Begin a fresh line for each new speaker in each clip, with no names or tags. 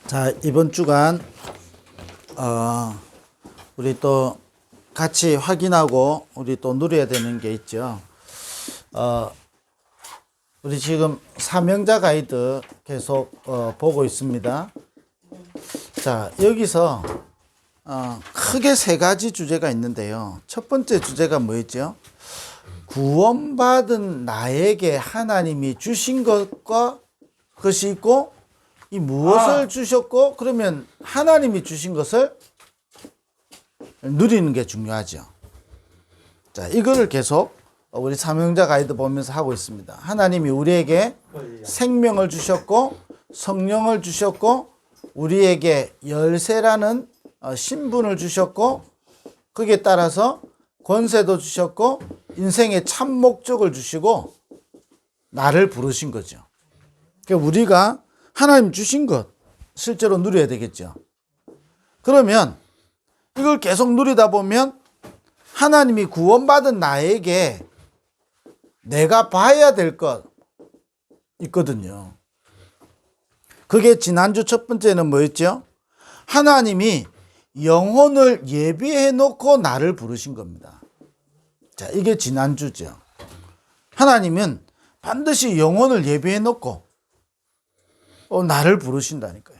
자, 이번 주간 우리 또 같이 확인하고 우리 또 누려야 되는 게 있죠. 우리 지금 사명자 가이드 계속 보고 있습니다. 자, 여기서 크게 세 가지 주제가 있는데요. 첫 번째 주제가 뭐였죠? 구원받은 나에게 하나님이 주신 것과 것이 있고, 이 무엇을 주셨고, 그러면 하나님이 주신 것을 누리는 게 중요하죠. 자, 이거를 계속 우리 사명자 가이드 보면서 하고 있습니다. 하나님이 우리에게 생명을 주셨고, 성령을 주셨고, 우리에게 열쇠라는 신분을 주셨고, 거기에 따라서 권세도 주셨고, 인생의 참 목적을 주시고, 나를 부르신 거죠. 그러니까 우리가 하나님 주신 것 실제로 누려야 되겠죠. 그러면 이걸 계속 누리다 보면 하나님이 구원받은 나에게 내가 봐야 될 것 있거든요. 그게 지난주 첫 번째는 뭐였죠? 하나님이 영혼을 예비해 놓고 나를 부르신 겁니다. 자, 이게 지난주죠. 하나님은 반드시 영혼을 예비해 놓고 나를 부르신다니까요.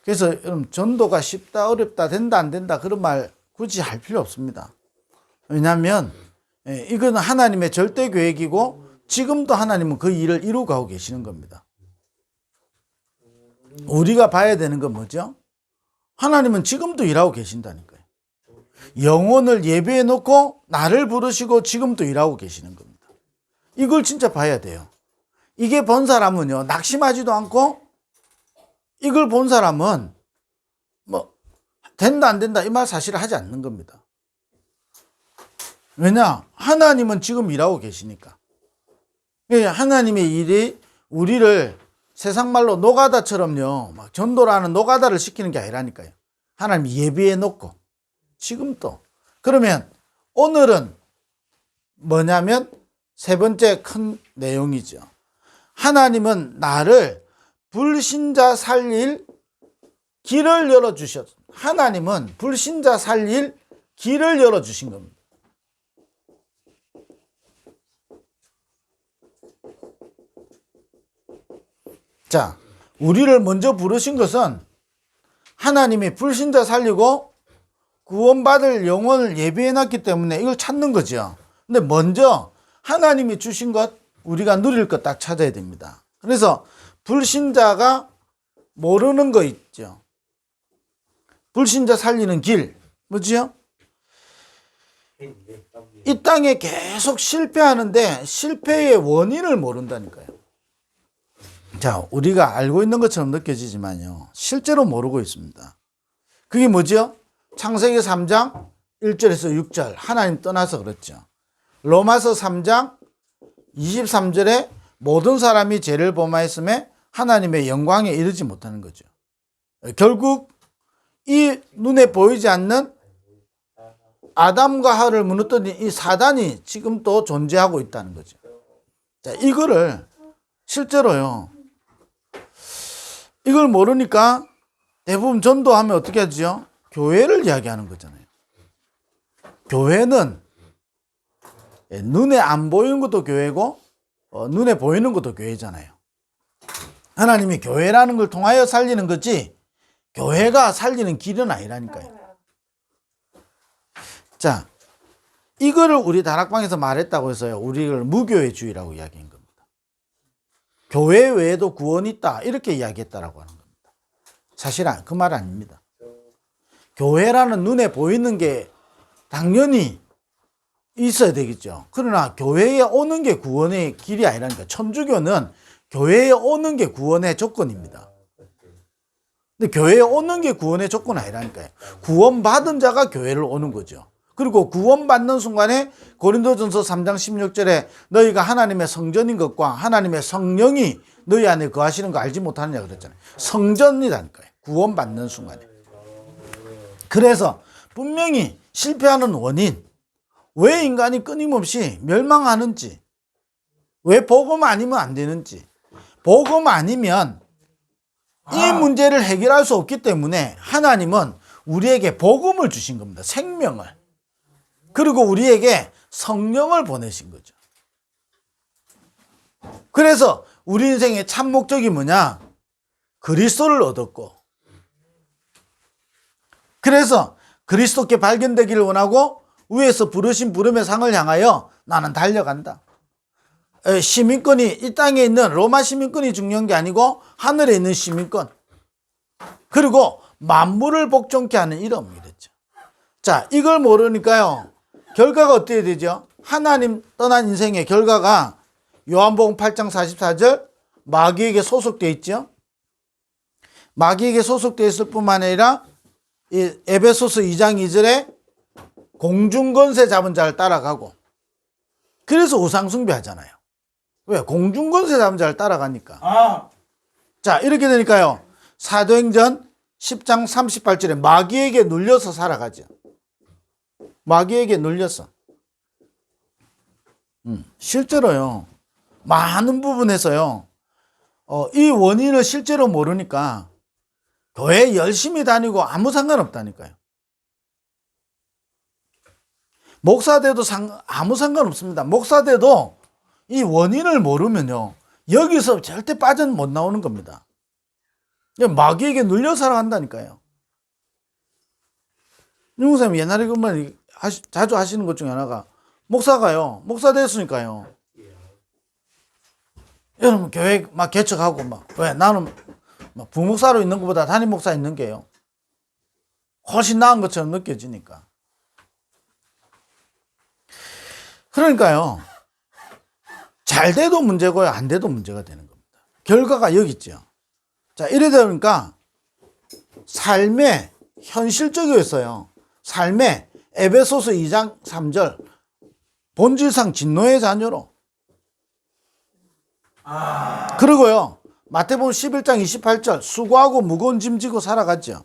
그래서 여러분, 전도가 쉽다, 어렵다, 된다, 안 된다 그런 말 굳이 할 필요 없습니다. 왜냐하면 이건 하나님의 절대 계획이고 지금도 하나님은 그 일을 이루어가고 계시는 겁니다. 우리가 봐야 되는 건 뭐죠? 하나님은 지금도 일하고 계신다니까요. 영혼을 예비해 놓고 나를 부르시고 지금도 일하고 계시는 겁니다. 이걸 진짜 봐야 돼요. 이게 본 사람은요, 낙심하지도 않고, 이걸 본 사람은 뭐 된다 안 된다 이 말 사실을 하지 않는 겁니다. 왜냐? 하나님은 지금 일하고 계시니까. 하나님의 일이 우리를 세상 말로 노가다처럼요, 막 전도라는 노가다를 시키는 게 아니라니까요. 하나님이 예비해 놓고 지금 또. 그러면 오늘은 뭐냐면 세 번째 큰 내용이죠. 하나님은 나를 불신자 살릴 길을 열어주셨습니다. 하나님은 불신자 살릴 길을 열어주신 겁니다. 자, 우리를 먼저 부르신 것은 하나님이 불신자 살리고 구원받을 영혼을 예비해놨기 때문에 이걸 찾는 거죠. 근데 먼저 하나님이 주신 것, 우리가 누릴 것 딱 찾아야 됩니다. 그래서 불신자가 모르는 거 있죠. 불신자 살리는 길, 뭐지요? 이 땅에 계속 실패하는데 실패의 원인을 모른다니까요. 자, 우리가 알고 있는 것처럼 느껴지지만요, 실제로 모르고 있습니다. 그게 뭐죠? 창세기 3장 1절에서 6절, 하나님 떠나서 그렇죠. 로마서 3장 23절에 모든 사람이 죄를 범하였음에 하나님의 영광에 이르지 못하는 거죠. 결국 이 눈에 보이지 않는 아담과 하와를 무너뜨린 이 사단이 지금 또 존재하고 있다는 거죠. 자, 이거를 실제로요, 이걸 모르니까 대부분 전도하면 어떻게 하죠? 교회를 이야기하는 거잖아요. 교회는 눈에 안 보이는 것도 교회고 눈에 보이는 것도 교회잖아요. 하나님이 교회라는 걸 통하여 살리는 거지 교회가 살리는 길은 아니라니까요. 자, 이거를 우리 다락방에서 말했다고 해서요, 우리를 무교회주의라고 이야기한 겁니다. 교회 외에도 구원이 있다 이렇게 이야기했다라고 하는 겁니다. 사실은 그 말 아닙니다. 교회라는 눈에 보이는 게 당연히 있어야 되겠죠. 그러나 교회에 오는 게 구원의 길이 아니라니까. 천주교는 교회에 오는 게 구원의 조건입니다. 근데 교회에 오는 게 구원의 조건 아니라니까요. 구원받은 자가 교회를 오는 거죠. 그리고 구원받는 순간에 고린도전서 3장 16절에 너희가 하나님의 성전인 것과 하나님의 성령이 너희 안에 거하시는 거 알지 못하느냐 그랬잖아요. 성전이라니까요. 구원받는 순간에. 그래서 분명히 실패하는 원인, 왜 인간이 끊임없이 멸망하는지, 왜 복음 아니면 안 되는지, 복음 아니면 이 문제를 해결할 수 없기 때문에 하나님은 우리에게 복음을 주신 겁니다. 생명을. 그리고 우리에게 성령을 보내신 거죠. 그래서 우리 인생의 참 목적이 뭐냐? 그리스도를 얻었고, 그래서 그리스도께 발견되기를 원하고 위에서 부르신 부름의 상을 향하여 나는 달려간다. 시민권이 이 땅에 있는 로마 시민권이 중요한 게 아니고 하늘에 있는 시민권, 그리고 만물을 복종케 하는 이름, 이랬죠. 자, 이걸 모르니까요 결과가 어떻게 되죠? 하나님 떠난 인생의 결과가 요한복음 8장 44절 마귀에게 소속되어 있죠. 마귀에게 소속되어 있을 뿐만 아니라 이 에베소서 2장 2절에 공중권세 잡은 자를 따라가고, 그래서 우상숭배 하잖아요. 왜? 공중권세 잡은 자를 따라가니까. 자, 이렇게 되니까요 사도행전 10장 38절에 마귀에게 눌려서 살아가죠. 마귀에게 눌려서. 실제로요 많은 부분에서요 이 원인을 실제로 모르니까 교회 열심히 다니고 아무 상관없다니까요. 목사돼도 아무 상관없습니다. 목사돼도 이 원인을 모르면요 여기서 절대 빠져 못 나오는 겁니다. 마귀에게 눌려 살아간다니까요. 윤국사님 옛날에 그 말 자주 하시는 것 중에 하나가, 목사가요 목사 됐으니까요 여러분 교회 막 개척하고 막, 왜? 나는 막 부목사로 있는 것보다 담임 목사 있는 게요 훨씬 나은 것처럼 느껴지니까. 그러니까요 잘 돼도 문제고요 안 돼도 문제가 되는 겁니다. 결과가 여기 있죠. 자, 이러다 보니까 삶에 현실적이었어요. 삶에 에베소서 2장 3절 본질상 진노의 자녀로, 그리고요 마태복음 11장 28절 수고하고 무거운 짐 지고 살아갔죠.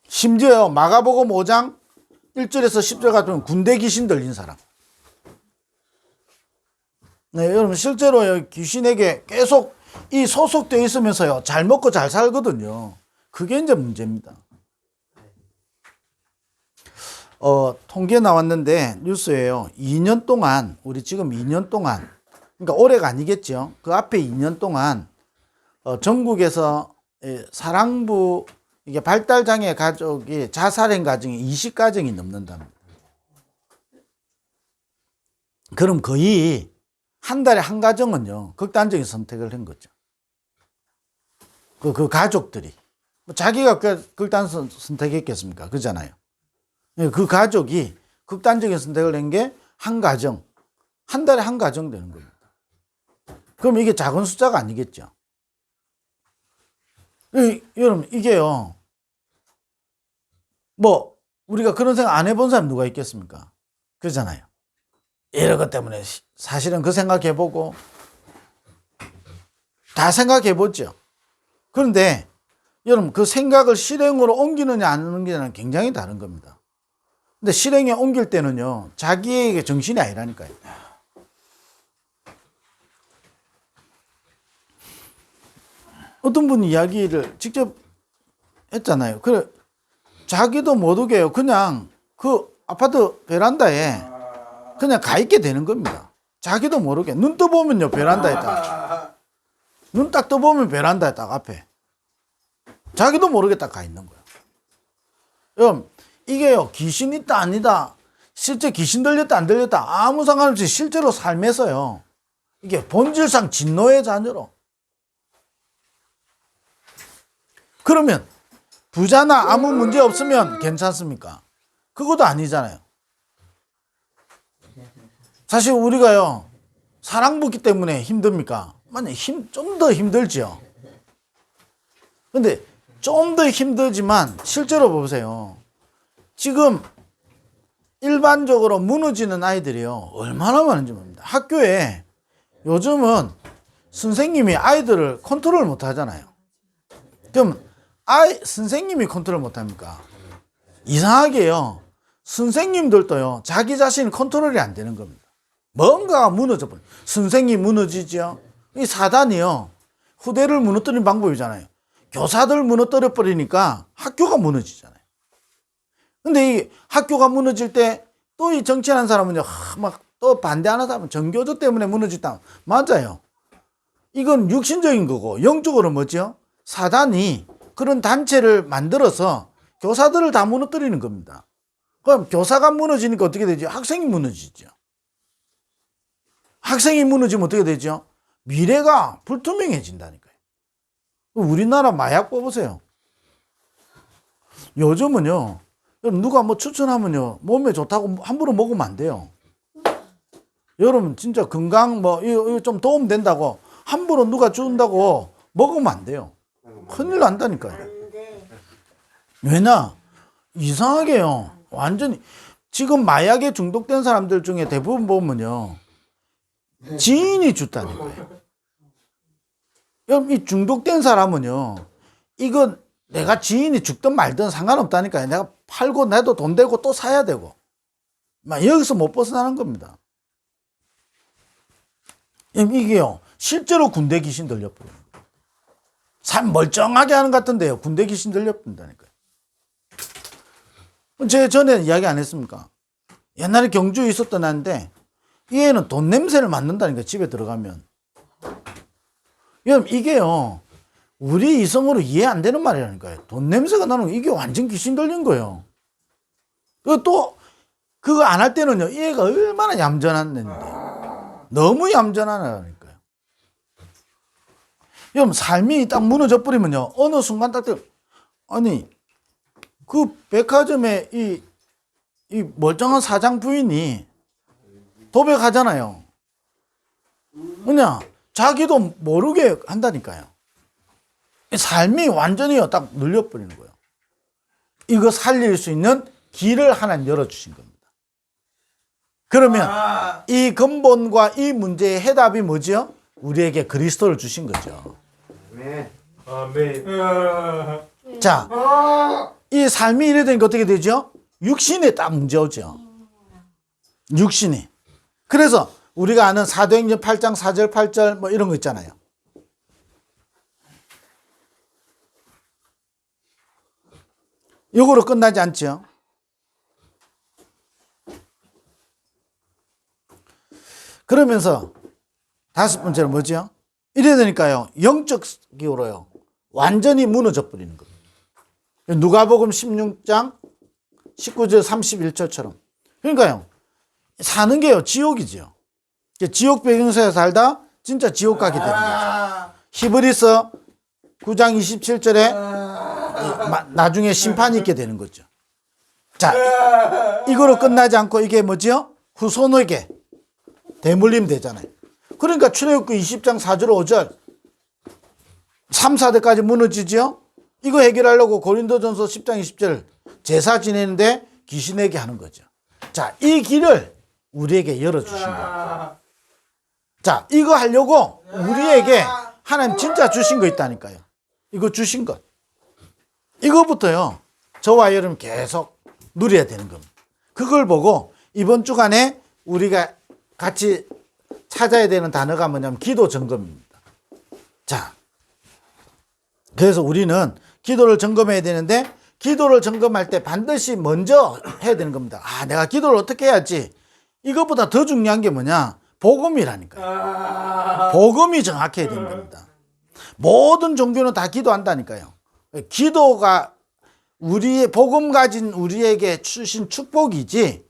심지어요 마가복음 5장 1절에서 10절 같은 군대 귀신 들린 사람. 네, 여러분 실제로 귀신에게 계속 이 소속되어 있으면서요 잘 먹고 잘 살거든요. 그게 이제 문제입니다. 통계 나왔는데 뉴스에요 2년 동안, 우리 지금 2년 동안, 그러니까 올해가 아니겠죠. 그 앞에 2년 동안 전국에서 사랑부 이게 발달장애 가족이 자살행 가정이 20가정이 넘는답니다. 그럼 거의 한 달에 한 가정은요 극단적인 선택을 한 거죠. 그 가족들이 자기가 극단 선택했겠습니까? 그잖아요. 그 가족이 극단적인 선택을 한 게 한 가정, 한 달에 한 가정 되는 겁니다. 그럼 이게 작은 숫자가 아니겠죠. 여러분 이게요 뭐 우리가 그런 생각 안 해본 사람 누가 있겠습니까? 그러잖아요. 이런 것 때문에 사실은 그 생각해보고 다 생각해보죠. 그런데 여러분 그 생각을 실행으로 옮기느냐 안 옮기느냐는 굉장히 다른 겁니다. 근데 실행에 옮길 때는요 자기에게 정신이 아니라니까요. 어떤 분이 이야기를 직접 했잖아요. 그래 자기도 못 오게요. 그냥 그 아파트 베란다에 그냥 가 있게 되는 겁니다. 자기도 모르게. 눈 떠보면요 베란다에 딱, 눈 딱 떠보면 베란다에 딱 앞에 자기도 모르게 딱 가 있는 거예요. 여러분 이게요 귀신 있다 아니다, 실제 귀신 들렸다 안 들렸다 아무 상관없이 실제로 삶에서요 이게 본질상 진노의 자녀로. 그러면 부자나 아무 문제 없으면 괜찮습니까? 그것도 아니잖아요. 사실 우리가요 사랑받기 때문에 힘듭니까? 만약 좀 더 힘들죠. 근데 좀 더 힘들지만 실제로 보세요. 지금 일반적으로 무너지는 아이들이요 얼마나 많은지 모릅니다. 학교에 요즘은 선생님이 아이들을 컨트롤 못 하잖아요. 그럼 선생님이 컨트롤 못 합니까? 이상하게요 선생님들도요 자기 자신이 컨트롤이 안 되는 겁니다. 뭔가가 무너져 버려요. 선생님이 무너지죠. 이 사단이요 후대를 무너뜨리는 방법이잖아요. 교사들 무너뜨려 버리니까 학교가 무너지잖아요. 근데 이 학교가 무너질 때 또 이 정치하는 사람은요, 막 또 반대하는 사람은 정교조 때문에 무너졌다. 맞아요. 이건 육신적인 거고, 영적으로 뭐죠? 사단이 그런 단체를 만들어서 교사들을 다 무너뜨리는 겁니다. 그럼 교사가 무너지니까 어떻게 되죠? 학생이 무너지죠. 학생이 무너지면 어떻게 되죠? 미래가 불투명해진다니까요. 우리나라 마약 뽑으세요. 요즘은요, 누가 뭐 추천하면요, 몸에 좋다고 함부로 먹으면 안 돼요. 여러분, 진짜 건강 이거 좀 도움 된다고 함부로 누가 준다고 먹으면 안 돼요. 큰일 난다니까요. 왜냐? 이상하게요. 완전히, 지금 마약에 중독된 사람들 중에 대부분 보면요, 지인이 줬다니까요. 이 중독된 사람은요, 이건 내가 지인이 죽든 말든 상관없다니까요. 내가 팔고 내도 돈 되고 또 사야 되고. 막 여기서 못 벗어나는 겁니다. 이게요, 실제로 군대 귀신 들려버려요. 삶 멀쩡하게 하는 것 같은데요, 군대 귀신 들려버린다니까요. 제가 전에 이야기 안 했습니까? 옛날에 경주에 있었던 애인데, 이 애는 돈 냄새를 맡는다니까, 집에 들어가면. 이게요, 우리 이성으로 이해 안 되는 말이라니까요. 돈 냄새가 나는 거, 이게 완전 귀신 들린 거예요. 또, 그거 안 할 때는요, 이 애가 얼마나 얌전한 애인데. 너무 얌전한 애라니까요. 여러분, 삶이 딱 무너져 버리면요, 어느 순간 딱, 아니, 그 백화점에 이 멀쩡한 사장 부인이 도배하잖아요. 그냥 자기도 모르게 한다니까요. 삶이 완전히 딱 눌려버리는 거예요. 이거 살릴 수 있는 길을 하나님 열어주신 겁니다. 그러면 이 근본과 이 문제의 해답이 뭐죠? 우리에게 그리스도를 주신 거죠.
아멘.
자, 이 삶이 이래 되니까 어떻게 되죠? 육신에 딱 문제 오죠. 육신이. 그래서 우리가 아는 사도행전 8장 4절 8절 뭐 이런 거 있잖아요. 요거로 끝나지 않죠. 그러면서 다섯 번째로 뭐죠? 이래 되니까요, 영적으로요, 완전히 무너져 버리는 겁니다. 누가복음 16장 19절 31절처럼. 그러니까요, 사는 게요, 지옥이죠. 지옥 배경사에 살다 진짜 지옥 가게 되는 거죠. 히브리서 9장 27절에 나중에 심판이 있게 되는 거죠. 자, 이거로 끝나지 않고 이게 뭐죠? 후손에게 대물림 되잖아요. 그러니까 출애굽기 20장 4절 5절 3, 4대까지 무너지죠. 이거 해결하려고 고린도전서 10장 20절 제사 지내는데 귀신에게 하는 거죠. 자, 이 길을 우리에게 열어주신 거예요. 자, 이거 하려고 우리에게 하나님 진짜 주신 거 있다니까요. 이거 주신 것. 이거부터요, 저와 여러분 계속 누려야 되는 겁니다. 그걸 보고 이번 주간에 우리가 같이 찾아야 되는 단어가 뭐냐면 기도 점검입니다. 자, 그래서 우리는 기도를 점검해야 되는데, 기도를 점검할 때 반드시 먼저 해야 되는 겁니다. 아, 내가 기도를 어떻게 해야지? 이것보다 더 중요한 게 뭐냐? 복음이라니까요. 복음이 정확해야 되는 겁니다. 모든 종교는 다 기도한다니까요. 기도가 우리의 복음 가진 우리에게 주신 축복이지,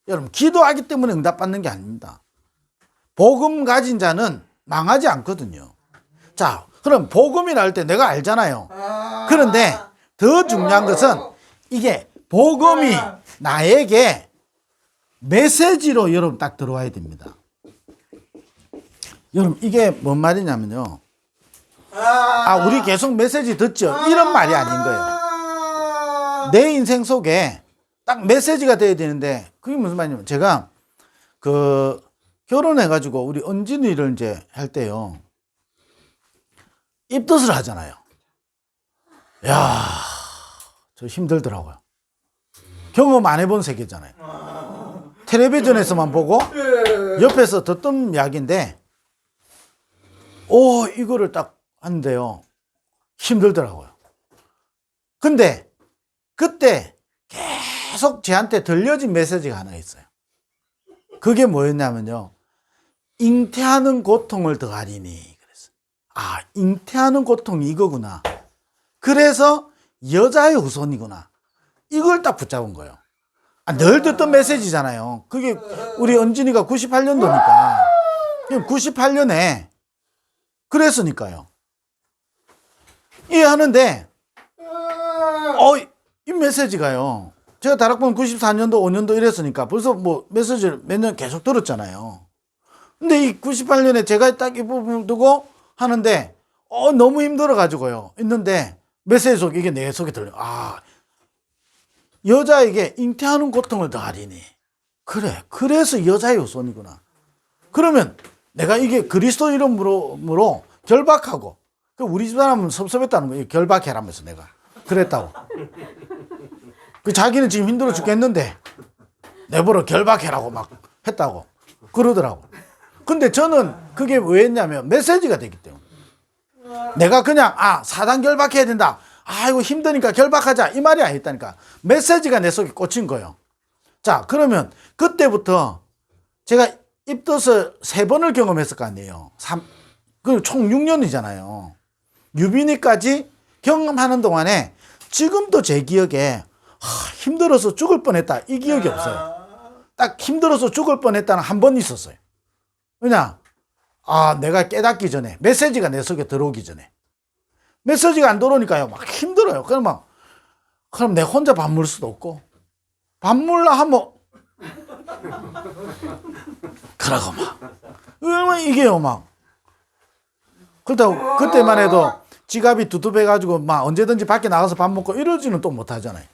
여러분, 기도하기 때문에 응답받는 게 아닙니다. 복음 가진 자는 망하지 않거든요. 자, 그럼 복음이라 할 때 내가 알잖아요. 그런데 더 중요한 것은 이게 복음이 나에게 메시지로 여러분 딱 들어와야 됩니다. 여러분, 이게 뭔 말이냐면요, 우리 계속 메시지 듣죠? 이런 말이 아닌 거예요. 내 인생 속에 딱 메시지가 돼야 되는데, 그게 무슨 말이냐면, 제가 결혼해가지고 우리 은진이를 이제 할 때요, 입덧을 하잖아요. 야, 저 힘들더라고요. 경험 안 해본 세계잖아요. 텔레비전에서만 보고 옆에서 듣던 이야기인데, 이거를 딱 하는데요, 힘들더라고요. 근데 그때 계속 저한테 들려진 메시지가 하나 있어요. 그게 뭐였냐면요. 잉태하는 고통을 더하리니. 그랬어요. 아, 잉태하는 고통이 이거구나. 그래서 여자의 후손이구나. 이걸 딱 붙잡은 거예요. 아, 늘 듣던 메시지잖아요. 그게 우리 은진이가 98년도니까. 98년에 그랬으니까요. 이해하는데, 이 메시지가요. 제가 다락방 94년도, 5년도 이랬으니까 벌써 뭐 메시지를 몇 년 계속 들었잖아요. 근데 이 98년에 제가 딱 이 부분을 두고 하는데, 너무 힘들어가지고요. 있는데, 메시지 속에 이게 내 속에 들려요. 아, 여자에게 잉태하는 고통을 더하리니. 그래. 그래서 여자의 후손이구나. 그러면 내가 이게 그리스도 이름으로 결박하고, 우리 집사람은 섭섭했다는 거예요. 결박해라면서 내가. 그랬다고. 자기는 지금 힘들어 죽겠는데, 내버려 결박해라고 막 했다고. 그러더라고. 근데 저는 그게 왜 했냐면 메시지가 되기 때문에. 내가 그냥, 사단 결박해야 된다. 아이고, 힘드니까 결박하자. 이 말이 아니었다니까. 메시지가 내 속에 꽂힌 거예요. 자, 그러면 그때부터 제가 입덧을 3번을 경험했을 거 아니에요. 그리고 총 6년이잖아요. 유빈이까지 경험하는 동안에 지금도 제 기억에 힘들어서 죽을 뻔했다. 이 기억이 없어요. 딱 힘들어서 죽을 뻔했다는 한 번 있었어요. 왜냐? 내가 깨닫기 전에, 메시지가 내 속에 들어오기 전에. 메시지가 안 들어오니까요. 막 힘들어요. 그럼 내가 혼자 밥 먹을 수도 없고, 밥 먹으려 하면, 그러고 막. 이게요, 막. 그렇다고, 그때만 해도 지갑이 두툼해가지고, 막 언제든지 밖에 나가서 밥 먹고 이러지는 또 못하잖아요.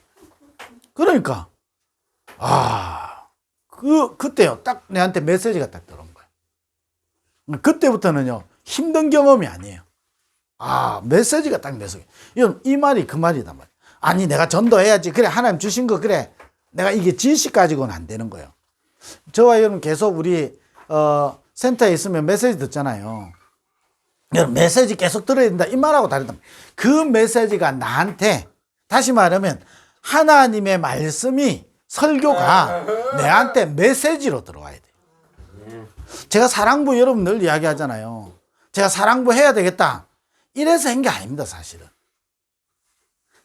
그러니까, 그때요. 딱 내한테 메시지가 딱 들어온 거예요. 그때부터는요, 힘든 경험이 아니에요. 메시지가 딱 내 속에. 이 말이 그 말이단 말이에요. 아니, 내가 전도해야지. 그래, 하나님 주신 거, 그래. 내가 이게 지식 가지고는 안 되는 거예요. 저와 여러분 계속 우리, 센터에 있으면 메시지 듣잖아요. 여러분, 메시지 계속 들어야 된다. 이 말하고 다르다. 그 메시지가 나한테, 다시 말하면, 하나님의 말씀이, 설교가 내한테 메시지로 들어와야 돼요. 제가 사랑부 여러분 늘 이야기하잖아요. 제가 사랑부 해야 되겠다. 이래서 한 게 아닙니다, 사실은.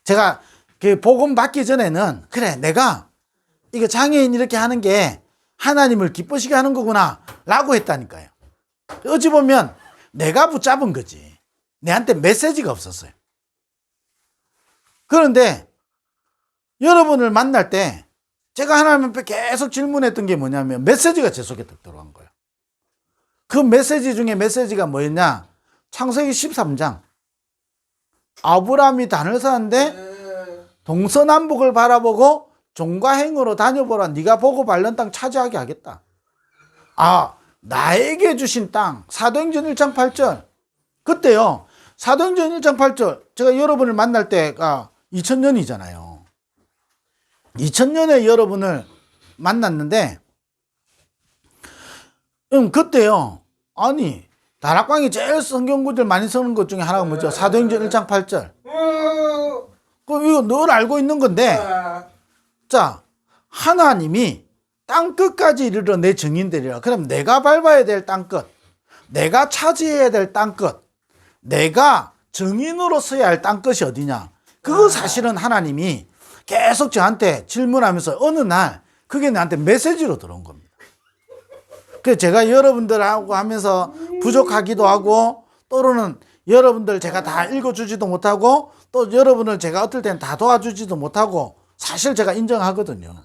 제가 그 복음 받기 전에는, 그래, 내가 이거 장애인 이렇게 하는 게 하나님을 기쁘시게 하는 거구나, 라고 했다니까요. 어찌 보면 내가 붙잡은 거지. 내한테 메시지가 없었어요. 그런데 여러분을 만날 때 제가 하나님 앞에 계속 질문했던 게 뭐냐면 메시지가 제 속에 들어간 거예요. 그 메시지 중에 메시지가 뭐였냐? 창세기 13장. 아브라함이 단을 사는데 동서남북을 바라보고 종과 행으로 다녀보라. 네가 보고 밟는 땅 차지하게 하겠다. 나에게 주신 땅. 사도행전 1장 8절. 그때요. 사도행전 1장 8절. 제가 여러분을 만날 때가 2000년이잖아요. 2000년에 여러분을 만났는데 그때요. 아니, 다락방이 제일 성경구절 많이 쓰는 것 중에 하나가 뭐죠? 사도행전 1장 8절. 이거 늘 알고 있는 건데, 자, 하나님이 땅 끝까지 이르러 내 증인되리라. 그럼 내가 밟아야 될 땅 끝, 내가 차지해야 될 땅 끝, 내가 증인으로 서야 할 땅 끝이 어디냐? 그거 사실은 하나님이 계속 저한테 질문하면서 어느 날 그게 나한테 메시지로 들어온 겁니다. 그래서 제가 여러분들하고 하면서 부족하기도 하고, 또는 여러분들 제가 다 읽어주지도 못하고, 또 여러분을 제가 어떨 때는 다 도와주지도 못하고, 사실 제가 인정하거든요.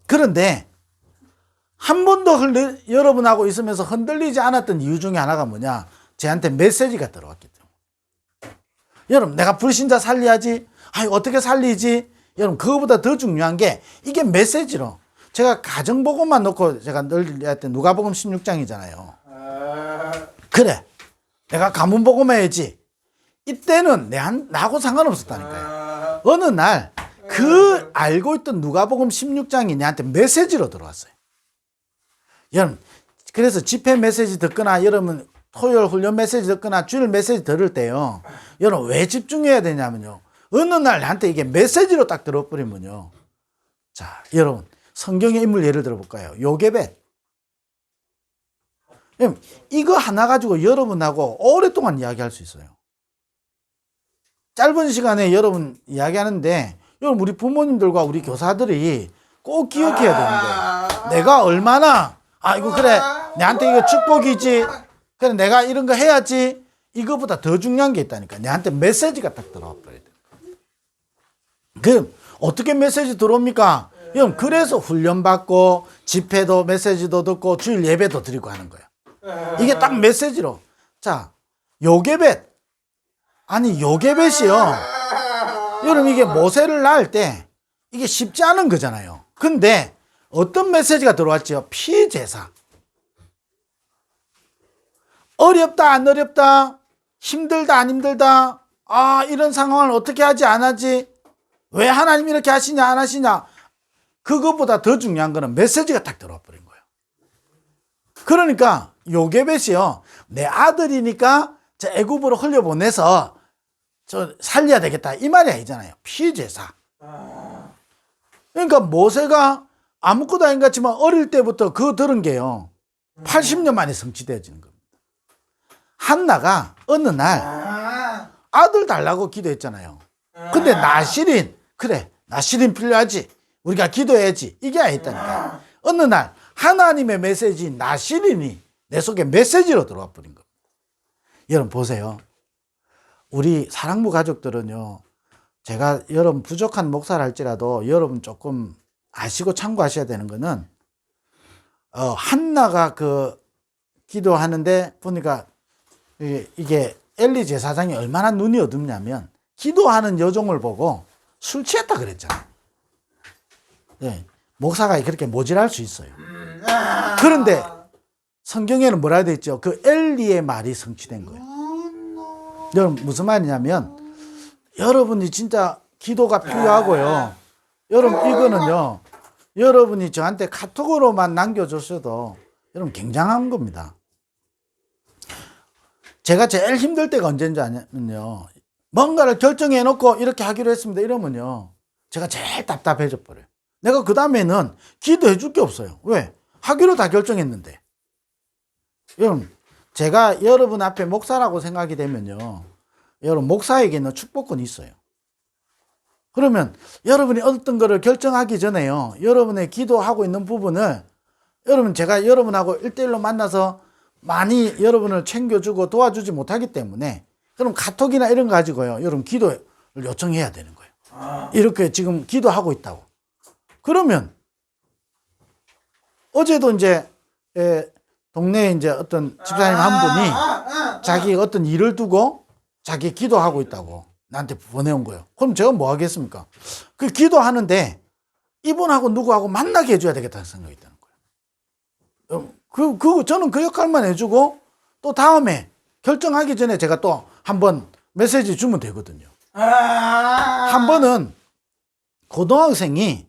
그런데 한 번도 여러분하고 있으면서 흔들리지 않았던 이유 중에 하나가 뭐냐? 저한테 메시지가 들어왔기 때문에. 여러분, 내가 불신자 살려야지. 어떻게 살리지? 여러분, 그거보다 더 중요한 게 이게 메시지로. 제가 가정복음만 놓고 제가 늘 했던 누가복음 16장이잖아요. 그래, 내가 가문복음 해야지. 이때는 나하고 상관없었다니까요. 어느 날 그 알고 있던 누가복음 16장이 내한테 메시지로 들어왔어요. 여러분, 그래서 집회 메시지 듣거나 여러분 토요일 훈련 메시지 듣거나 주일 메시지 들을 때요. 여러분 왜 집중해야 되냐면요. 어느 날 나한테 이게 메시지로 딱 들어버리면요. 자, 여러분 성경의 인물 예를 들어볼까요? 요게벳. 이거 하나 가지고 여러분하고 오랫동안 이야기할 수 있어요. 짧은 시간에 여러분 이야기하는데 여러분 우리 부모님들과 우리 교사들이 꼭 기억해야 되는 거예요. 내가 얼마나 이거 그래 내한테 이거 축복이지 그래 내가 이런 거 해야지 이거보다 더 중요한 게 있다니까. 내한테 메시지가 딱 들어와 버려야 돼. 그럼 어떻게 메시지 들어옵니까? 여러분 그래서 훈련 받고 집회도 메시지도 듣고 주일 예배도 드리고 하는 거예요. 이게 딱 메시지로. 자, 요게벳. 아니 요게벳이요. 여러분 이게 모세를 낳을 때 이게 쉽지 않은 거잖아요. 근데 어떤 메시지가 들어왔죠? 피제사. 어렵다 안 어렵다? 힘들다 안 힘들다? 이런 상황을 어떻게 하지 안 하지? 왜 하나님 이렇게 하시냐 안 하시냐? 그것보다 더 중요한 거는 메시지가 딱 들어와 버린 거예요. 그러니까 요게벳이요. 내 아들이니까 저 애굽으로 흘려보내서 저 살려야 되겠다 이 말이 아니잖아요. 피제사. 그러니까 모세가 아무것도 아닌 것 같지만 어릴 때부터 그거 들은 게요. 80년 만에 성취되어지는 겁니다. 한나가 어느 날 아들 달라고 기도했잖아요. 근데 나실인 그래 나실인 필요하지 우리가 기도해야지 이게 아니었다니까. 어느 날 하나님의 메시지인 나실인이 내 속에 메시지로 들어와 버린 겁니다. 여러분 보세요. 우리 사랑부 가족들은요. 제가 여러분 부족한 목사를 할지라도 여러분 조금 아시고 참고하셔야 되는 거는 한나가 그 기도하는데 보니까 이게 엘리 제사장이 얼마나 눈이 어둡냐면 기도하는 여종을 보고 술 취했다 그랬잖아요. 네, 목사가 그렇게 모질할 수 있어요. 그런데 성경에는 뭐라 되어 있죠? 그 엘리의 말이 성취된 거예요. 여러분 무슨 말이냐면 여러분이 진짜 기도가 필요하고요. 여러분 이거는요. 여러분이 저한테 카톡으로만 남겨주셔도 여러분 굉장한 겁니다. 제가 제일 힘들 때가 언제인지 아냐면요. 뭔가를 결정해 놓고 이렇게 하기로 했습니다. 이러면요. 제가 제일 답답해져 버려요. 내가 그 다음에는 기도해 줄 게 없어요. 왜? 하기로 다 결정했는데. 여러분, 제가 여러분 앞에 목사라고 생각이 되면요. 여러분, 목사에게는 축복권이 있어요. 그러면 여러분이 어떤 거를 결정하기 전에요. 여러분의 기도하고 있는 부분을 여러분, 제가 여러분하고 1대1로 만나서 많이 여러분을 챙겨주고 도와주지 못하기 때문에 그럼 카톡이나 이런 거 가지고요. 여러분 기도를 요청해야 되는 거예요. 이렇게 지금 기도하고 있다고. 그러면 어제도 이제 동네에 이제 어떤 집사님 한 분이 자기 어떤 일을 두고 자기 기도하고 있다고 나한테 보내온 거예요. 그럼 제가 뭐 하겠습니까? 그 기도하는데 이분하고 누구하고 만나게 해줘야 되겠다는 생각이 있다는 거예요. 저는 그 역할만 해주고 또 다음에 결정하기 전에 제가 또 한번 메시지 주면 되거든요. 한 번은 고등학생이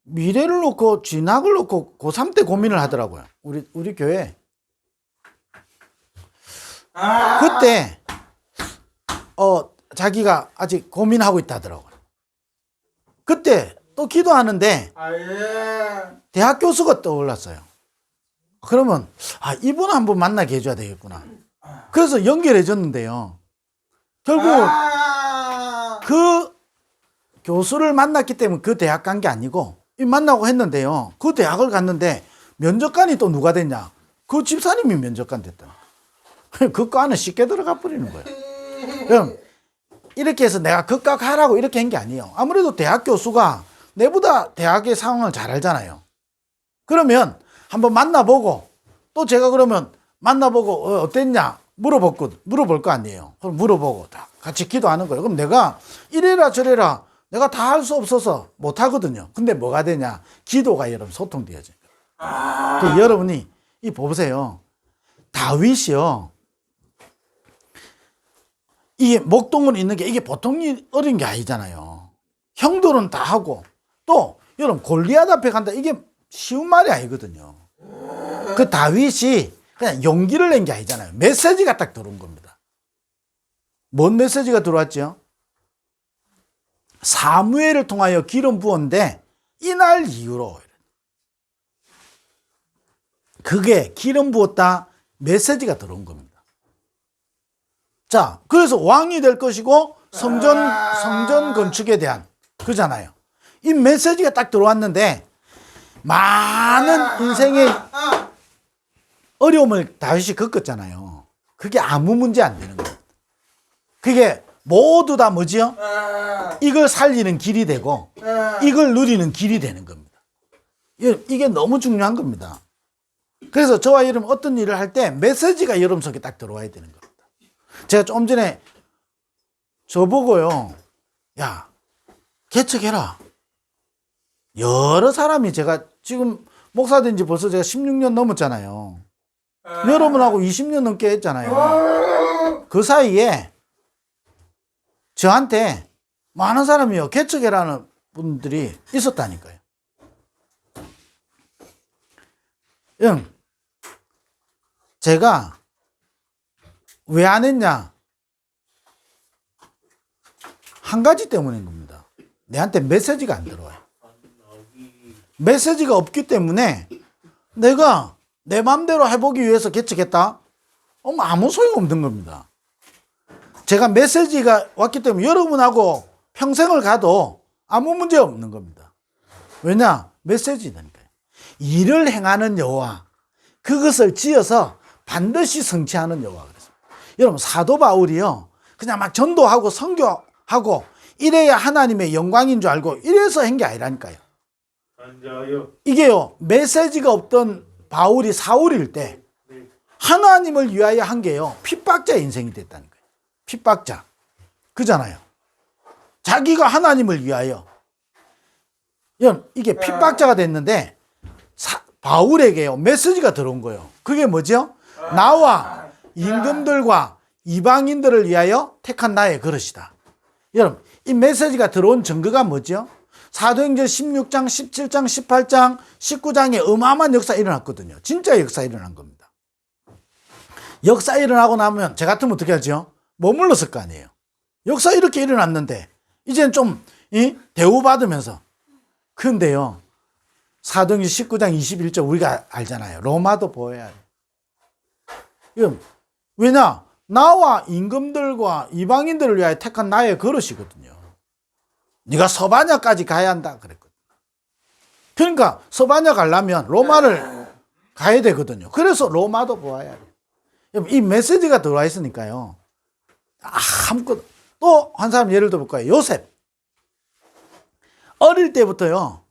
미래를 놓고 진학을 놓고 고3 때 고민을 하더라고요. 우리 교회. 그때 자기가 아직 고민하고 있다 하더라고요. 그때 또 기도하는데 대학 교수가 떠올랐어요. 그러면 이분 한번 만나게 해줘야 되겠구나. 그래서 연결해 줬는데요. 결국 그 교수를 만났기 때문에 그 대학 간 게 아니고 만나고 했는데요. 그 대학을 갔는데 면접관이 또 누가 됐냐? 그 집사님이 면접관 됐다. 그 과는 쉽게 들어가 버리는 거예요. 그럼 이렇게 해서 내가 그과 가라고 이렇게 한 게 아니에요. 아무래도 대학 교수가 내보다 대학의 상황을 잘 알잖아요. 그러면 한번 만나보고 또 제가 그러면 만나보고 어땠냐 물어볼 거 아니에요. 그럼 물어보고 다 같이 기도하는 거예요. 그럼 내가 이래라 저래라 내가 다 할 수 없어서 못 하거든요. 근데 뭐가 되냐? 기도가 여러분 소통되어져요. 여러분이 보세요. 다윗이요. 이게 목동으로 있는 게 이게 보통 어린 게 아니잖아요. 형들은 다 하고 또 여러분 골리앗 앞에 간다 이게 쉬운 말이 아니거든요. 그 다윗이 그냥 용기를 낸 게 아니잖아요. 메시지가 딱 들어온 겁니다. 뭔 메시지가 들어왔죠? 사무엘을 통하여 기름 부었는데 이날 이후로 그게 기름 부었다 메시지가 들어온 겁니다. 자, 그래서 왕이 될 것이고 성전 건축에 대한 그잖아요. 이 메시지가 딱 들어왔는데 많은 인생의 어려움을 다윗이 겪었잖아요. 그게 아무 문제 안 되는 거예요. 그게 모두 다 뭐지요? 이걸 살리는 길이 되고 이걸 누리는 길이 되는 겁니다. 이게 너무 중요한 겁니다. 그래서 저와 여러분 어떤 일을 할 때 메시지가 여러분 속에 딱 들어와야 되는 겁니다. 제가 좀 전에 저보고요, 야, 개척해라. 여러 사람이 제가 지금 목사 된 지 벌써 제가 16년 넘었잖아요. 여러분하고 20년 넘게 했잖아요. 그 사이에 저한테 많은 사람이요, 개척해라는 분들이 있었다니까요. 제가 왜 안 했냐? 한 가지 때문인 겁니다. 내한테 메시지가 안 들어와요. 메시지가 없기 때문에 내가 내 마음대로 해보기 위해서 개척했다? 아무 소용없는 겁니다. 제가 메시지가 왔기 때문에 여러분하고 평생을 가도 아무 문제 없는 겁니다. 왜냐? 메시지니까요. 일을 행하는 여호와, 그것을 지어서 반드시 성취하는 여호와 그랬습니다. 여러분, 사도 바울이요, 그냥 막 전도하고 선교하고 이래야 하나님의 영광인 줄 알고 이래서 한 게 아니라니까요. 이게요, 메시지가 없던 바울이 사울일 때 하나님을 위하여 한 게요, 핍박자의 인생이 됐다니까요. 핍박자. 그잖아요. 자기가 하나님을 위하여. 이게 핍박자가 됐는데 바울에게요, 메시지가 들어온 거예요. 그게 뭐죠? 나와 임금들과 이방인들을 위하여 택한 나의 그릇이다. 여러분, 이 메시지가 들어온 증거가 뭐죠? 사도행전 16장, 17장, 18장, 19장에 어마어마한 역사 일어났거든요. 진짜 역사 일어난 겁니다. 역사 일어나고 나면 저 같으면 어떻게 하죠? 머물렀을 거 아니에요. 역사 이렇게 일어났는데 이제는 좀 대우받으면서. 근데요, 사도행전 19장 21절 우리가 알잖아요. 로마도 보여야 돼요. 왜냐? 나와 임금들과 이방인들을 위하여 택한 나의 그릇이거든요. 네가 서바냐까지 가야 한다 그랬거든요. 그러니까 서바냐 가려면 로마를 가야 되거든요. 그래서 로마도 보아야 돼요. 이 메시지가 들어와 있으니까요. 아무것도. 또 한 사람 예를 들어볼까요? 요셉. 어릴 때부터요,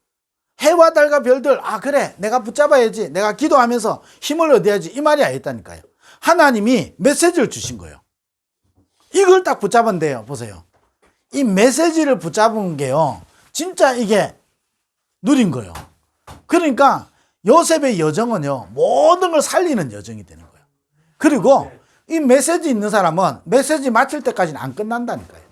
해와 달과 별들, 그래, 내가 붙잡아야지, 내가 기도하면서 힘을 얻어야지, 이 말이 아니었다니까요. 하나님이 메시지를 주신 거예요. 이걸 딱 붙잡은데요, 보세요. 이 메시지를 붙잡은 게요, 진짜 이게 누린 거예요. 그러니까 요셉의 여정은요, 모든 걸 살리는 여정이 되는 거예요. 그리고 이 메시지 있는 사람은 메시지 마칠 때까지는 안 끝난다니까요.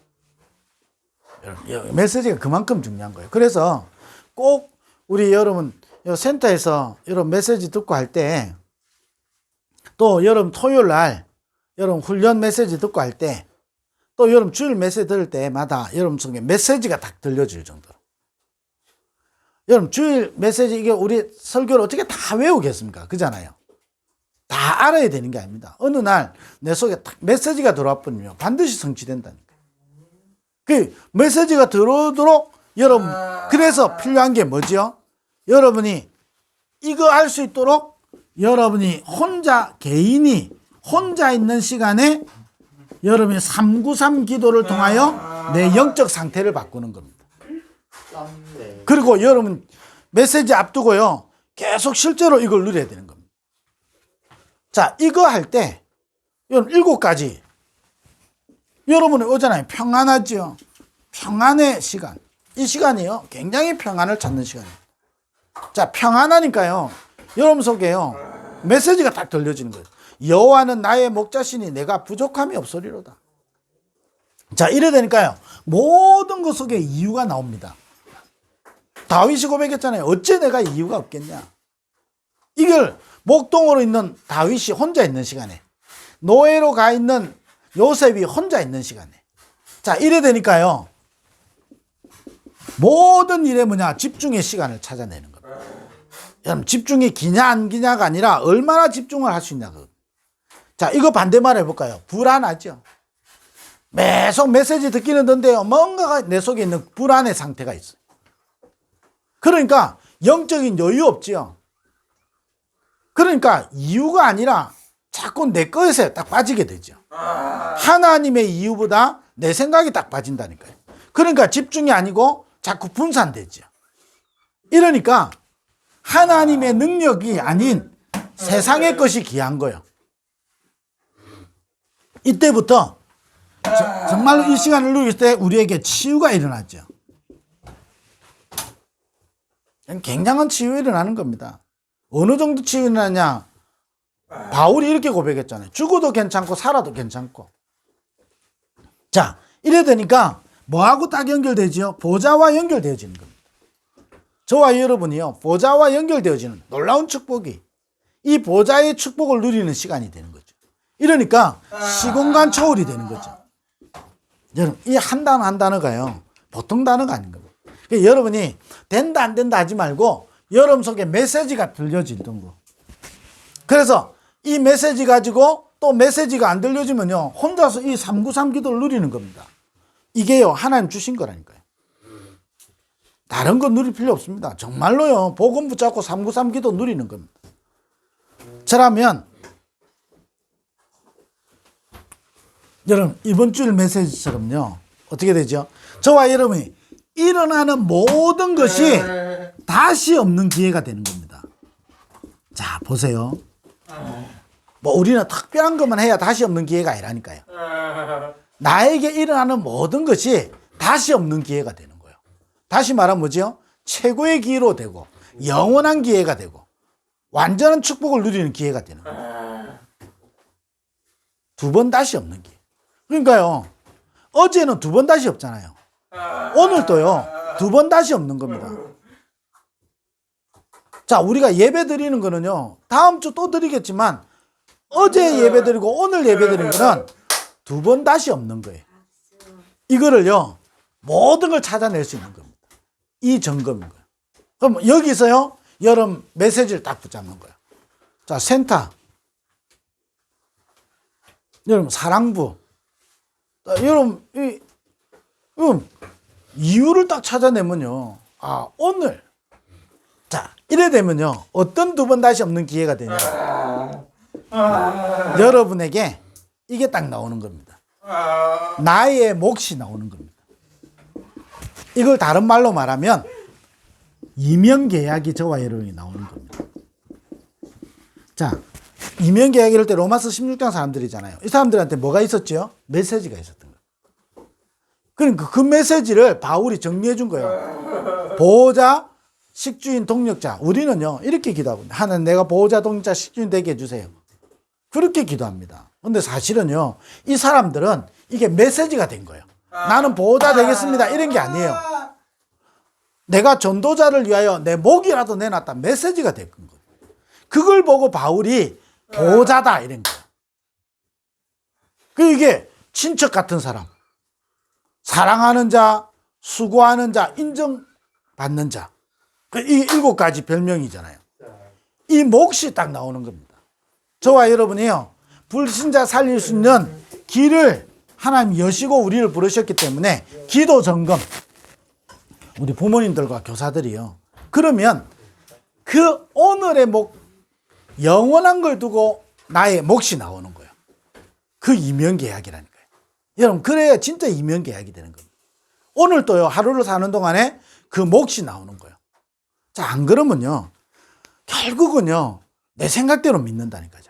메시지가 그만큼 중요한 거예요. 그래서 꼭 우리 여러분 센터에서 여러분 메시지 듣고 할 때, 또 여러분 토요일 날 여러분 훈련 메시지 듣고 할 때, 또 여러분 주일 메시지 들을 때마다 여러분 속에 메시지가 딱 들려질 정도로. 여러분 주일 메시지, 이게 우리 설교를 어떻게 다 외우겠습니까? 그잖아요. 다 알아야 되는 게 아닙니다. 어느 날 내 속에 딱 메시지가 들어와 버리면 반드시 성취된다니까. 그 메시지가 들어오도록 여러분, 그래서 필요한 게 뭐죠? 여러분이 이거 할 수 있도록 여러분이 개인이 혼자 있는 시간에 여러분이 393 기도를 통하여 내 영적 상태를 바꾸는 겁니다. 그리고 여러분 메시지 앞두고요, 계속 실제로 이걸 누려야 되는 겁니다. 자, 이거 할 때 여러분 7가지 여러분이 오잖아요. 평안하죠. 평안의 시간. 이 시간이요, 굉장히 평안을 찾는 시간이에요. 자, 평안하니까요, 여러분 속에요, 메시지가 딱 들려지는 거예요. 여호와는 나의 목자시니 내가 부족함이 없으리로다. 자, 이래 되니까요, 모든 것 속에 이유가 나옵니다. 다윗이 고백했잖아요. 어째 내가 이유가 없겠냐. 이걸 목동으로 있는 다윗이 혼자 있는 시간에, 노예로 가 있는 요셉이 혼자 있는 시간에. 자, 이래 되니까요. 모든 일에 뭐냐? 집중의 시간을 찾아내는 겁니다. 여러분, 집중이 기냐 안 기냐가 아니라 얼마나 집중을 할 수 있냐. 자, 이거 반대말 해볼까요? 불안하죠. 계속 메시지 듣기는 듣는데요. 뭔가가 내 속에 있는 불안의 상태가 있어요. 그러니까 영적인 여유 없지요. 그러니까 이유가 아니라 자꾸 내 것에 딱 빠지게 되죠. 하나님의 이유보다 내 생각이 딱 빠진다니까요. 그러니까 집중이 아니고 자꾸 분산되죠. 이러니까 하나님의 능력이 아닌 세상의 것이 귀한 거예요. 이때부터 정말로 이 시간을 누릴 때 우리에게 치유가 일어나죠. 굉장한 치유가 일어나는 겁니다. 어느 정도 치유가 일어나냐? 바울이 이렇게 고백했잖아요. 죽어도 괜찮고 살아도 괜찮고. 자, 이래 되니까 뭐하고 딱 연결되지요? 보좌와 연결되어지는 겁니다. 저와 여러분이요, 보좌와 연결되어지는 놀라운 축복이, 이 보좌의 축복을 누리는 시간이 되는 거죠. 이러니까 시공간 초월이 되는 거죠. 여러분, 이 한 단어 한 단어가요, 보통 단어가 아닌 겁니다. 그러니까 여러분이 된다 안 된다 하지 말고 여러분 속에 메시지가 들려지던 거. 그래서 이 메시지 가지고 또 메시지가 안 들려지면요, 혼자서 이 393 기도를 누리는 겁니다. 이게요, 하나님 주신 거라니까요. 다른 거 누릴 필요 없습니다. 정말로요, 복음 붙잡고 393 기도 누리는 겁니다. 저라면 여러분, 이번 주 메시지처럼요, 어떻게 되죠? 저와 여러분이 일어나는 모든 것이 다시 없는 기회가 되는 겁니다. 자, 보세요. 뭐 우리는 특별한 것만 해야 다시 없는 기회가 아니라니까요. 나에게 일어나는 모든 것이 다시 없는 기회가 되는 거예요. 다시 말하면 뭐죠? 최고의 기회로 되고 영원한 기회가 되고 완전한 축복을 누리는 기회가 되는 거예요. 두 번 다시 없는 기회. 그러니까요, 어제는 두 번 다시 없잖아요. 오늘도요, 두 번 다시 없는 겁니다. 자, 우리가 예배 드리는 거는요, 다음 주 또 드리겠지만 어제 예배 드리고 오늘 예배 드리는 거는 두 번 다시 없는 거예요. 이거를요, 모든 걸 찾아낼 수 있는 겁니다. 이 점검인 거예요. 그럼 여기서요, 여러분 메시지를 딱 붙잡는 거예요. 자, 센터. 여러분 사랑부. 여러분 이유를 딱 찾아내면요, 아, 오늘. 자, 이래 되면요, 어떤 두 번 다시 없는 기회가 되냐. 여러분에게 이게 딱 나오는 겁니다. 나의 몫이 나오는 겁니다. 이걸 다른 말로 말하면 이명계약이 저와 여러분이 나오는 겁니다. 자, 이명계약 이럴 때 로마서 16장 사람들이잖아요. 이 사람들한테 뭐가 있었죠? 메시지가 있었던 거예요. 그러니까 그 메시지를 바울이 정리해 준 거예요. 보호자, 식주인, 동력자. 우리는요, 이렇게 기도하고, 하나님 내가 보호자, 동력자, 식주인 되게 해주세요. 그렇게 기도합니다. 근데 사실은요, 이 사람들은 이게 메시지가 된 거예요. 나는 보호자 되겠습니다, 이런 게 아니에요. 내가 전도자를 위하여 내 목이라도 내놨다, 메시지가 된 거예요. 그걸 보고 바울이 보호자다, 이런 거예요. 그 이게 친척 같은 사람, 사랑하는 자, 수고하는 자, 인정받는 자. 이 7가지 별명이잖아요. 이 몫이 딱 나오는 겁니다. 저와 여러분이요, 불신자 살릴 수 있는 길을 하나님 여시고 우리를 부르셨기 때문에 기도 점검, 우리 부모님들과 교사들이요, 그러면 그 오늘의 목, 영원한 걸 두고 나의 몫이 나오는 거예요. 그 이면계약이라니까요. 여러분, 그래야 진짜 이면계약이 되는 겁니다. 오늘 또요, 하루를 사는 동안에 그 몫이 나오는 거예요. 자, 안 그러면요, 결국은요, 내 생각대로 믿는다니까요.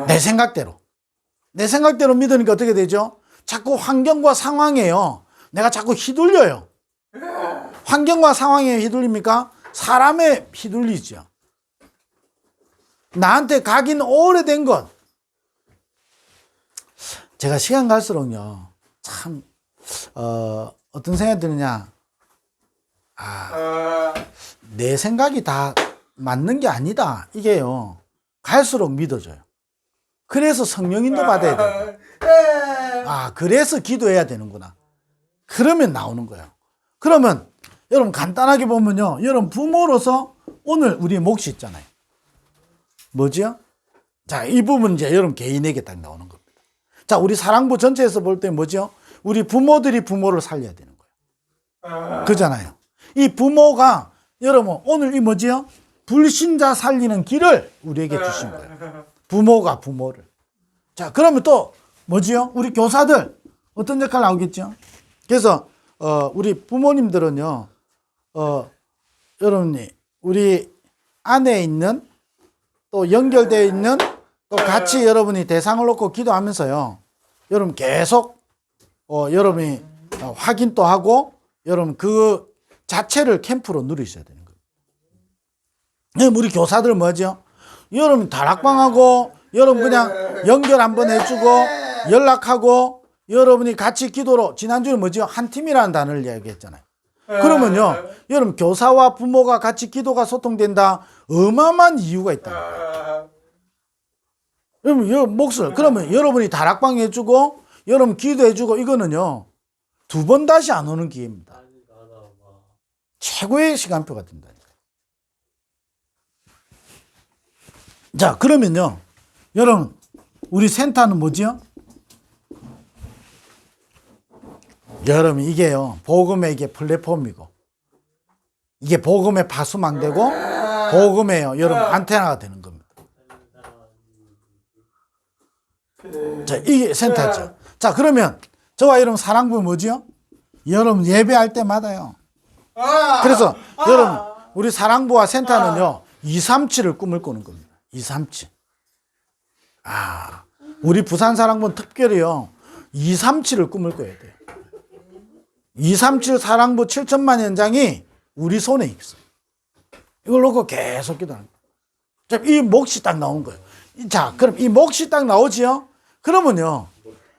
내 생각대로. 내 생각대로 믿으니까 어떻게 되죠? 자꾸 환경과 상황에요, 내가 자꾸 휘둘려요. 환경과 상황에 휘둘립니까? 사람에 휘둘리죠. 나한테 각인 오래된 것. 제가 시간 갈수록요, 참, 어떤 생각이 드느냐. 내 생각이 다 맞는 게 아니다. 이게요. 갈수록 믿어져요. 그래서 성령인도 받아야 돼요. 아, 그래서 기도해야 되는구나. 그러면 나오는 거예요. 그러면 여러분 간단하게 보면요. 여러분 부모로서 오늘 우리 몫이 있잖아요. 뭐지요? 자, 이 부분 이제 여러분 개인에게 딱 나오는 겁니다. 자, 우리 사랑부 전체에서 볼 때 뭐죠? 우리 부모들이 부모를 살려야 되는 거예요. 그잖아요. 이 부모가 여러분 오늘 이 뭐지요? 불신자 살리는 길을 우리에게 주신 거예요. 부모가 부모를. 자, 그러면 또 뭐지요? 우리 교사들 어떤 역할 나오겠죠? 그래서 우리 부모님들은요, 여러분이 우리 안에 있는 또 연결되어 있는 또 같이 여러분이 대상을 놓고 기도하면서요, 여러분 계속 여러분이 확인도 하고 여러분 그 자체를 캠프로 누리셔야 되는 거예요. 우리 교사들 뭐죠? 여러분 다락방하고 여러분 그냥 연결 한번 해주고 연락하고 여러분이 같이 기도로 지난주에 뭐죠? 한 팀이라는 단어를 이야기했잖아요. 그러면요, 여러분 교사와 부모가 같이 기도가 소통된다. 어마어마한 이유가 있다. 여러분 몫을 그러면 여러분이 다락방 해주고 여러분 기도해주고 이거는요 2번 다시 안 오는 기회입니다. 최고의 시간표가 된다. 자, 그러면요 여러분 우리 센터는 뭐지요? 여러분 이게요 복음의 이게 플랫폼이고 이게 복음의 파수망대고 복음의요 여러분 안테나가 되는 겁니다. 자, 이게 센터죠. 자, 그러면 저와 여러분 사랑부 뭐지요? 여러분 예배할 때마다요. 그래서 여러분 우리 사랑부와 센터는요 237을 꿈을 꾸는 겁니다. 237. 아, 우리 부산 사랑부는 특별히요 237을 꿈을 꿔야 돼요. 237 사랑부 7천만 현장이 우리 손에 있어요. 이걸 놓고 계속 기도하는 거예요. 자, 이 몫이 딱 나온 거예요. 자, 그럼 이 몫이 딱 나오지요? 그러면요,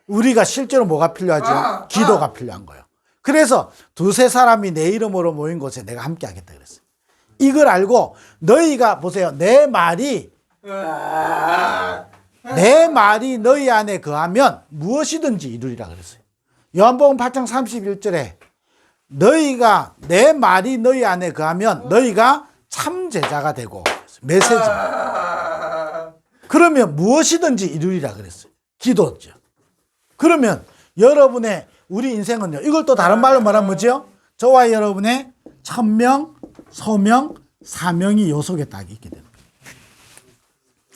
우리가 실제로 뭐가 필요하죠? 기도가 필요한 거예요. 그래서 2-3사람이 내 이름으로 모인 곳에 내가 함께 하겠다 그랬어요. 이걸 알고 너희가 보세요. 내 말이 너희 안에 거하면 무엇이든지 이루리라 그랬어요. 요한복음 8장 31절에 너희가 내 말이 너희 안에 거하면 너희가 참 제자가 되고 메시지. 그러면 무엇이든지 이루리라 그랬어요. 기도죠. 그러면 여러분의 우리 인생은요. 이걸 또 다른 말로 말하면 뭐죠? 저와 여러분의 천명, 소명, 사명이 요 속에 딱 있게 됩니다.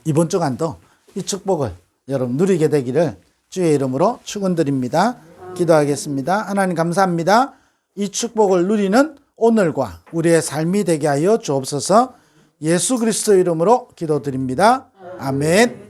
이번 주간도 이 축복을 여러분 누리게 되기를 주의 이름으로 축원드립니다. 기도하겠습니다. 하나님 감사합니다. 이 축복을 누리는 오늘과 우리의 삶이 되게 하여 주옵소서. 예수 그리스도 이름으로 기도드립니다. 아멘.